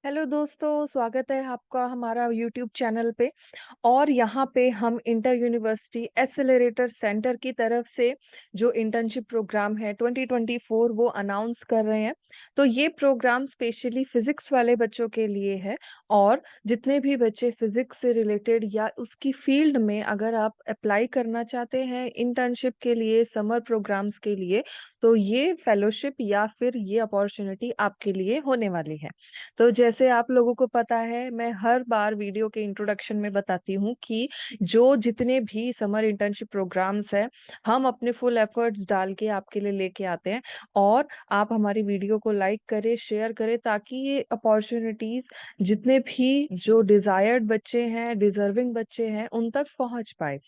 Hello दोस्तों, स्वागत है आपका हमारा यूट्यूब चैनल पे। और यहाँ पे हम इंटर यूनिवर्सिटी एक्सेलरेटर सेंटर की तरफ से जो इंटर्नशिप प्रोग्राम है 2024 वो अनाउंस कर रहे हैं। तो ये प्रोग्राम स्पेशली फिजिक्स वाले बच्चों के लिए है। और जितने भी बच्चे फिजिक्स से रिलेटेड या उसकी फील्ड में अगर आप अप्लाई करना चाहते हैं इंटर्नशिप के लिए, समर प्रोग्राम्स के लिए, तो ये फेलोशिप या फिर ये अपॉर्चुनिटी आपके लिए होने वाली है। तो जैसे आप लोगों को पता है, मैं हर बार वीडियो के इंट्रोडक्शन में बताती हूँ कि जो जितने भी समर इंटर्नशिप प्रोग्राम्स हैं, हम अपने फुल एफर्ट्स डाल के आपके लिए लेके आते हैं। और आप हमारी वीडियो को लाइक करें, शेयर करें, ताकि ये अपॉर्चुनिटीज जितने भी जो डिजायर्ड बच्चे हैं, डिजर्विंग बच्चे हैं, उन तक पहुंच पाए।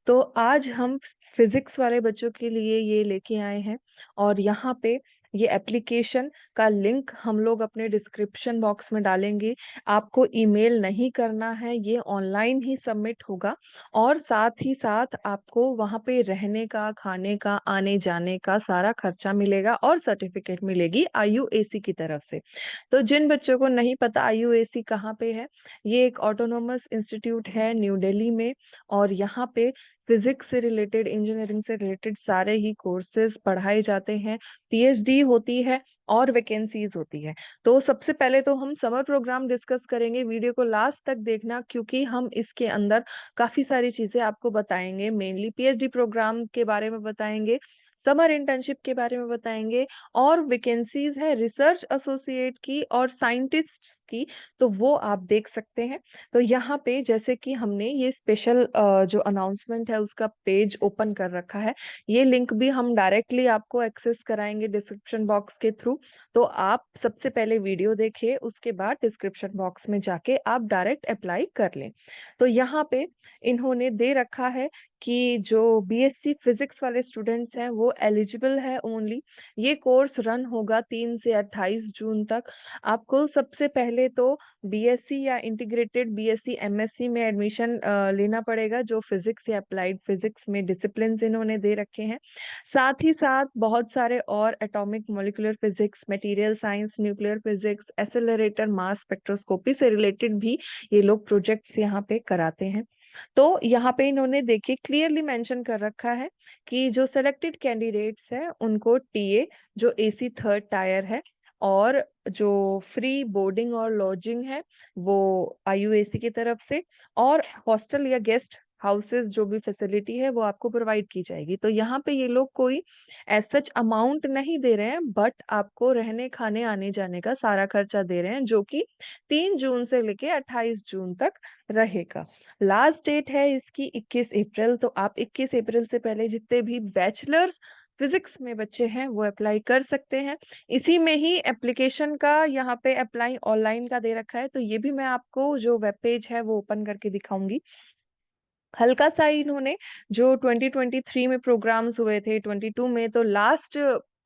तो आज हम फिजिक्स वाले बच्चों के लिए ये लेके आए हैं। और यहाँ पे ये एप्लीकेशन का लिंक हम लोग अपने डिस्क्रिप्शन बॉक्स में डालेंगे। आपको ईमेल नहीं करना है, ये ऑनलाइन ही सबमिट होगा। और साथ ही साथ आपको वहाँ पे रहने का, खाने का, आने जाने का सारा खर्चा मिलेगा और सर्टिफिकेट मिलेगी आईयूएसी की तरफ से। तो जिन बच्चों को नहीं पता आईयूएसी कहाँ पे है, ये एक ऑटोनोमस इंस्टीट्यूट है न्यू दिल्ली में। और यहाँ पे फिजिक्स से रिलेटेड, इंजीनियरिंग से रिलेटेड सारे ही कोर्सेज पढ़ाए जाते हैं। पीएचडी होती है और वैकेंसीज होती है। तो सबसे पहले तो हम समर प्रोग्राम डिस्कस करेंगे। वीडियो को लास्ट तक देखना, क्योंकि हम इसके अंदर काफी सारी चीजें आपको बताएंगे। मेनली पीएचडी प्रोग्राम के बारे में बताएंगे, समर इंटर्नशिप के बारे में बताएंगे, और वैकेंसीज है रिसर्च एसोसिएट की और साइंटिस्ट्स की, तो वो आप देख सकते हैं। तो यहाँ पे जैसे कि हमने ये स्पेशल जो अनाउंसमेंट है उसका पेज ओपन कर रखा है। ये लिंक भी हम डायरेक्टली आपको एक्सेस कराएंगे डिस्क्रिप्शन बॉक्स के थ्रू। तो आप सबसे पहले वीडियो देखिए, उसके बाद डिस्क्रिप्शन बॉक्स में जाके आप डायरेक्ट अप्लाई कर लें। तो यहाँ पे इन्होंने दे रखा है कि जो बीएससी फिजिक्स वाले स्टूडेंट्स हैं वो एलिजिबल है ओनली। ये कोर्स रन होगा 3 से 28 जून तक। आपको सबसे पहले तो बीएससी या इंटीग्रेटेड बीएससी एमएससी में एडमिशन लेना पड़ेगा, जो फिजिक्स या अप्लाइड फिजिक्स में डिसिप्लिन इन्होंने दे रखे हैं। साथ ही साथ बहुत सारे और atomic molecular physics, material science, nuclear physics, accelerator, mass spectroscopy से रिलेटेड भी ये लोग प्रोजेक्ट्स यहाँ पे कराते हैं। तो यहाँ पे इन्होंने देखिए क्लियरली मेंशन कर रखा है कि जो सिलेक्टेड कैंडिडेट्स हैं उनको टीए, जो एसी थर्ड टायर है, और जो फ्री बोर्डिंग और लॉजिंग है वो आईयूएसी की तरफ से, और हॉस्टल या गेस्ट हाउसेस जो भी फैसिलिटी है वो आपको प्रोवाइड की जाएगी। तो यहाँ पे ये लोग कोई एज सच अमाउंट नहीं दे रहे हैं, बट आपको रहने, खाने, आने जाने का सारा खर्चा दे रहे हैं, जो कि 3 जून से लेके 28 जून तक रहेगा। लास्ट डेट है इसकी 21 अप्रैल। तो आप 21 अप्रैल से पहले जितने भी बैचलर्स फिजिक्स में बच्चे हैं वो अप्लाई कर सकते हैं। इसी में ही एप्लीकेशन का यहाँ पे अप्लाई ऑनलाइन का दे रखा है, तो ये भी मैं आपको जो वेब पेज है वो ओपन करके दिखाऊंगी। हल्का सा इन्होंने जो 2023 में प्रोग्राम्स हुए थे, 22 में, तो लास्ट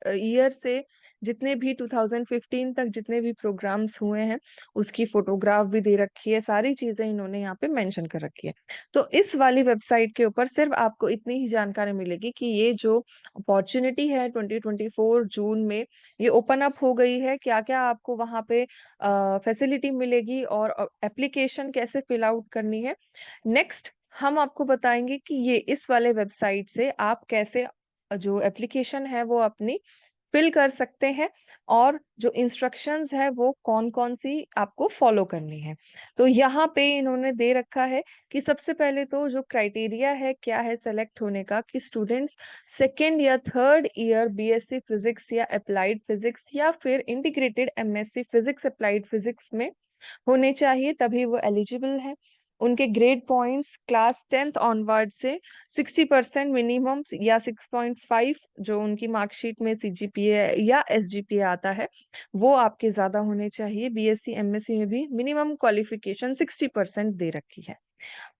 ईयर से जितने भी 2015 तक जितने भी प्रोग्राम्स हुए हैं उसकी फोटोग्राफ भी दे रखी है। सारी चीजें इन्होंने यहाँ पे मेंशन कर रखी है। तो इस वाली वेबसाइट के ऊपर सिर्फ आपको इतनी ही जानकारी मिलेगी कि ये जो अपॉर्चुनिटी है 2024 जून में ये ओपन अप हो गई है, क्या क्या आपको वहाँ पे फैसिलिटी मिलेगी और एप्लीकेशन कैसे फिल आउट करनी है। नेक्स्ट हम आपको बताएंगे कि ये इस वाले वेबसाइट से आप कैसे जो एप्लीकेशन है वो अपनी फिल कर सकते हैं, और जो इंस्ट्रक्शंस है वो कौन कौन सी आपको फॉलो करनी है। तो यहाँ पे इन्होंने दे रखा है कि सबसे पहले तो जो क्राइटेरिया है क्या है सेलेक्ट होने का, कि स्टूडेंट्स सेकेंड या थर्ड ईयर बीएससी फिजिक्स या अप्लाइड फिजिक्स या फिर integrated MSc physics applied physics में होने चाहिए, तभी वो एलिजिबल है। उनके grade points class 10th onward से 60% मिनिमम या 6.5 जो उनकी मार्कशीट में सीजीपीए या एसजीपीए आता है वो आपके ज्यादा होने चाहिए। बीएससी एमएससी में भी मिनिमम क्वालिफिकेशन 60% दे रखी है।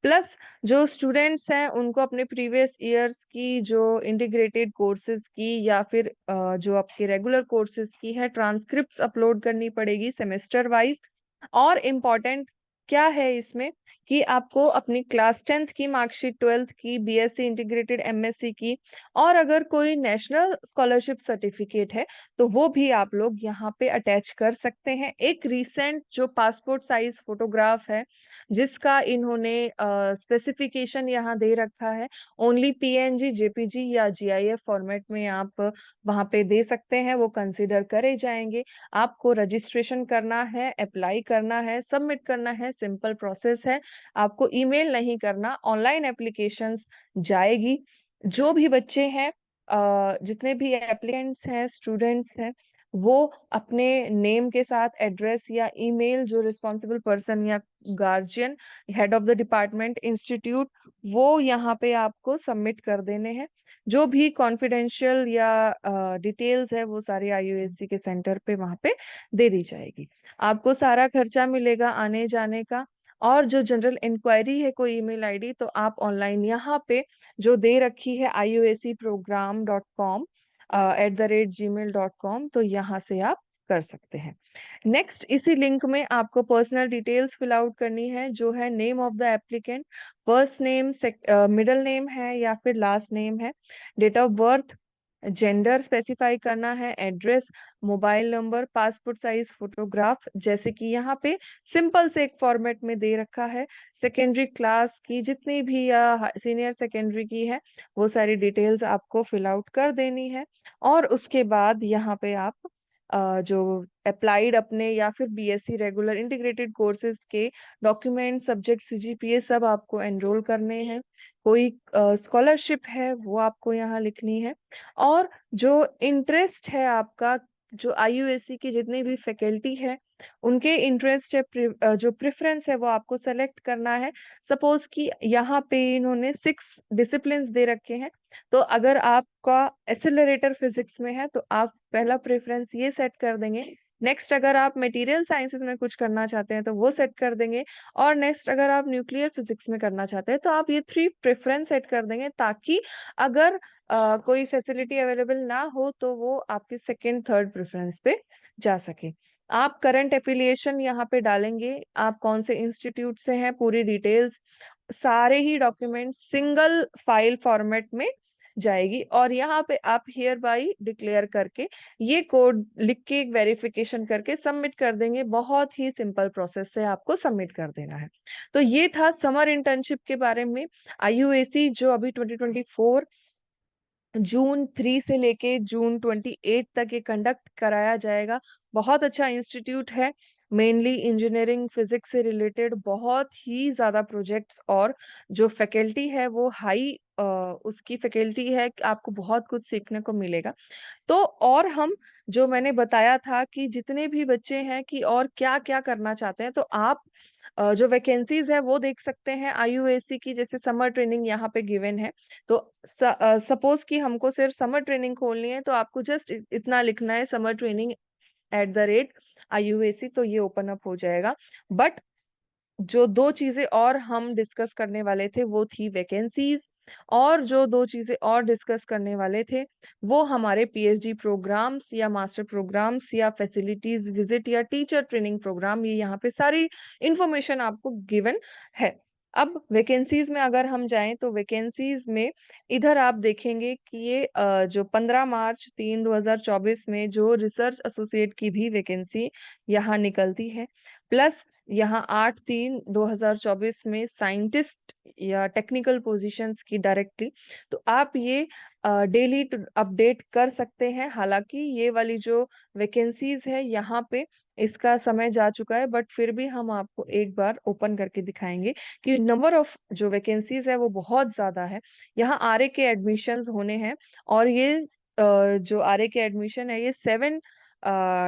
प्लस जो स्टूडेंट्स हैं उनको अपने प्रीवियस ईयर्स की जो इंटीग्रेटेड कोर्सेज की या फिर जो आपके रेगुलर कोर्सेज की है ट्रांसक्रिप्ट्स अपलोड करनी पड़ेगी सेमेस्टर वाइज। और इम्पोर्टेंट क्या है इसमें कि आपको अपनी क्लास 10th की मार्कशीट, 12th की, बीएससी इंटीग्रेटेड, एमएससी की, और अगर कोई नेशनल स्कॉलरशिप सर्टिफिकेट है तो वो भी आप लोग यहाँ पे अटैच कर सकते हैं। एक रीसेंट जो पासपोर्ट साइज फोटोग्राफ है जिसका इन्होंने स्पेसिफिकेशन यहाँ दे रखा है, ओनली पीएनजी, जेपीजी या जीआईएफ फॉर्मेट में आप वहां पे दे सकते हैं, वो कंसिडर करे जाएंगे। आपको रजिस्ट्रेशन करना है, अप्लाई करना है, सबमिट करना है, सिंपल प्रोसेस है। आपको ईमेल नहीं करना, ऑनलाइन एप्लीकेशंस जाएगी। जो भी बच्चे हैं, जितने भी एप्लीकेंट्स हैं, स्टूडेंट्स हैं, वो अपने नेम के साथ एड्रेस या ईमेल, जो रिस्पॉन्सिबल पर्सन या guardian, head of the department, institute, वो यहाँ पे आपको सबमिट कर देने हैं। जो भी कॉन्फिडेंशियल या डिटेल्स है वो सारी आईयूएससी के सेंटर पे वहां पे दे दी जाएगी। आपको सारा खर्चा मिलेगा आने जाने का। और जो जनरल इंक्वायरी है, कोई ईमेल आईडी, तो आप ऑनलाइन यहाँ पे जो दे रखी है iuacprogram.com @gmail.com, तो यहाँ से आप कर सकते हैं। नेक्स्ट, इसी लिंक में आपको पर्सनल डिटेल्स फिल आउट करनी है, जो है name of the applicant, first name, middle name है या फिर लास्ट नेम है, date of birth, gender specify करना है, address, mobile number, passport size photograph, जैसे कि यहाँ पे सिंपल से एक फॉर्मेट में दे रखा है। सेकेंडरी क्लास की जितनी भी या सीनियर सेकेंडरी की है, वो सारी डिटेल्स आपको फिल आउट कर देनी है। और उसके बाद यहाँ पे आप जो अप्लाइड अपने या फिर बीएससी रेगुलर इंटीग्रेटेड कोर्सेज के डॉक्यूमेंट, सब्जेक्ट, सीजीपीए सब आपको एनरोल करने हैं। कोई स्कॉलरशिप है वो आपको यहाँ लिखनी है। और जो इंटरेस्ट है आपका, जो आईयूएससी की जितनी भी फैकल्टी है उनके इंटरेस्ट है, जो प्रेफरेंस है वो आपको सेलेक्ट करना है। सपोज कि यहाँ पे इन्होंने 6 डिसिप्लिन्स दे रखे हैं, तो अगर आपका एक्सेलरेटर फिजिक्स में है तो आप पहला प्रेफरेंस ये सेट कर देंगे। नेक्स्ट, अगर आप मटेरियल साइंसेस में कुछ करना चाहते हैं तो वो सेट कर देंगे। और नेक्स्ट, अगर आप न्यूक्लियर फिजिक्स में करना चाहते हैं तो आप ये 3 प्रेफरेंस सेट कर देंगे, ताकि अगर कोई फैसिलिटी अवेलेबल ना हो तो वो आपके सेकंड, थर्ड प्रेफरेंस पे जा सके। आप करंट एफिलिएशन यहाँ पे डालेंगे, आप कौन से इंस्टीट्यूट से हैं, पूरी डिटेल्स, सारे ही डॉक्यूमेंट सिंगल फाइल फॉर्मेट में जाएगी। और यहाँ पे आप हियर बाई डिक्लेयर करके ये कोड लिख के एक वेरिफिकेशन करके सबमिट कर देंगे। बहुत ही सिंपल प्रोसेस से आपको सबमिट कर देना है। तो ये था समर इंटर्नशिप के बारे में। आईयूएसी जो अभी 2024 जून 3 से लेके जून 28 तक ये कंडक्ट कराया जाएगा। बहुत अच्छा इंस्टीट्यूट है, मेनली इंजीनियरिंग फिजिक्स से रिलेटेड बहुत ही ज्यादा प्रोजेक्ट्स, और जो फैकल्टी है वो हाई उसकी फैकल्टी है कि आपको बहुत कुछ सीखने को मिलेगा। तो और हम, जो मैंने बताया था कि जितने भी बच्चे हैं कि और क्या क्या करना चाहते हैं, तो आप जो वैकेंसीज है वो देख सकते हैं आईयूएससी की। जैसे समर ट्रेनिंग यहाँ पे गिवन है, तो सपोज कि हमको सिर्फ समर ट्रेनिंग खोलनी है, तो आपको जस्ट इतना लिखना है, समर ट्रेनिंग @IUAC, तो ये ओपन अप हो जाएगा। बट जो 2 चीजें और हम डिस्कस करने वाले थे वो थी वैकेंसीज, और जो 2 चीजें और डिस्कस करने वाले थे वो हमारे पीएचडी प्रोग्राम्स या मास्टर प्रोग्राम्स या फैसिलिटीज विजिट या टीचर ट्रेनिंग प्रोग्राम। ये यहाँ पे सारी इंफॉर्मेशन आपको गिवन है। अब वैकेंसीज में अगर हम जाएं तो वैकेंसीज में इधर आप देखेंगे कि ये जो 15 मार्च 3 2024 में जो रिसर्च एसोसिएट की भी वैकेंसी यहाँ निकलती है, प्लस यहाँ 8/3/2024 में साइंटिस्ट या टेक्निकल पोजीशंस की डायरेक्टली। तो आप ये डेली अपडेट कर सकते हैं। हालांकि ये वाली जो वैकेंसीज है यहाँ पे इसका समय जा चुका है, बट फिर भी हम आपको एक बार ओपन करके दिखाएंगे कि नंबर ऑफ जो वैकेंसीज है वो बहुत ज्यादा है। यहाँ आरए के एडमिशन्स होने हैं, और ये जो आरए के एडमिशन है ये 7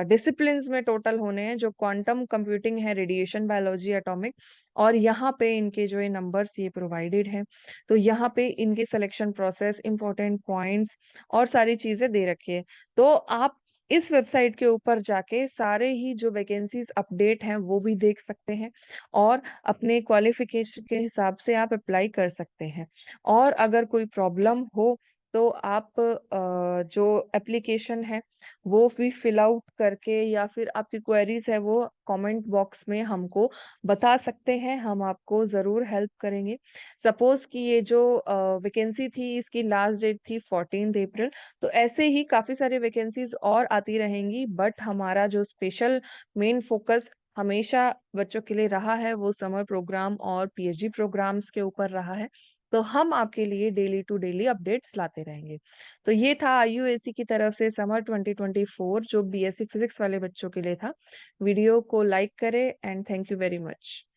डिसिप्लिन्स में टोटल होने हैं, जो क्वांटम कंप्यूटिंग है, रेडिएशन बायोलॉजी, एटॉमिक। और यहाँ पे इनके जो ये नंबर्स ये प्रोवाइडेड हैं। तो यहाँ पे इनके सिलेक्शन प्रोसेस, इंपॉर्टेंट पॉइंट्स और सारी चीजें दे रखी है। तो आप इस वेबसाइट के ऊपर जाके सारे ही जो वैकेंसीज अपडेट हैं वो भी देख सकते हैं, और अपने क्वालिफिकेशन के हिसाब से आप अप्लाई कर सकते हैं। और अगर कोई प्रॉब्लम हो तो आप जो एप्लीकेशन है वो भी फिल आउट करके या फिर आपकी क्वेरीज है वो कमेंट बॉक्स में हमको बता सकते हैं, हम आपको ज़रूर हेल्प करेंगे। सपोज़ कि ये जो वैकेंसी थी इसकी लास्ट डेट थी 14 अप्रैल, तो ऐसे ही काफ़ी सारी वैकेंसीज़ और आती रहेंगी, बट हमारा जो स्पेशल मेन फ़ोकस हमेशा बच्चों के लिए रहा है वो समर प्रोग्राम और पीएचडी प्रोग्राम्स के ऊपर रहा है। तो हम आपके लिए डेली टू डेली अपडेट्स लाते रहेंगे। तो ये था आईयूएसी की तरफ से समर 2024 जो बीएससी फिजिक्स वाले बच्चों के लिए था। वीडियो को लाइक करें and thank you very much.